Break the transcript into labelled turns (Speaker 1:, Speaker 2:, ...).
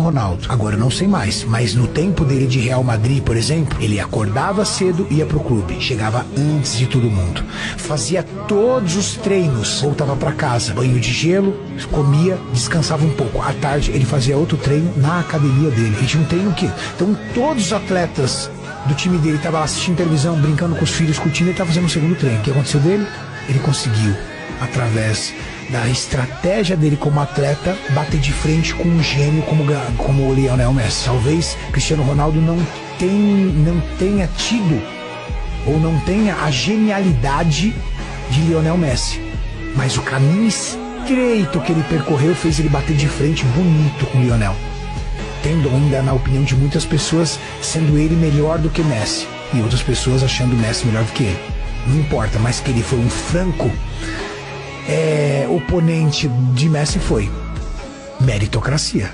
Speaker 1: Ronaldo. Agora eu não sei mais, mas no tempo dele de Real Madrid, por exemplo, ele acordava cedo, ia pro clube, chegava antes de todo mundo, fazia todos os treinos, voltava pra casa, banho de gelo, comia, descansava um pouco. À tarde ele fazia outro treino na academia dele. Ele tinha um treino que... Então todos os atletas do time dele estavam lá assistindo televisão, brincando com os filhos, curtindo, ele estava fazendo o segundo treino. O que aconteceu dele? Ele conseguiu, através da estratégia dele como atleta, bater de frente com um gênio como o Lionel Messi. Talvez Cristiano Ronaldo não tenha tido ou não tenha a genialidade de Lionel Messi, mas o caminho estreito que ele percorreu fez ele bater de frente bonito com o Lionel, tendo ainda, na opinião de muitas pessoas, sendo ele melhor do que Messi, e outras pessoas achando Messi melhor do que ele. Não importa, mas que ele foi um franco oponente de Messi, foi meritocracia.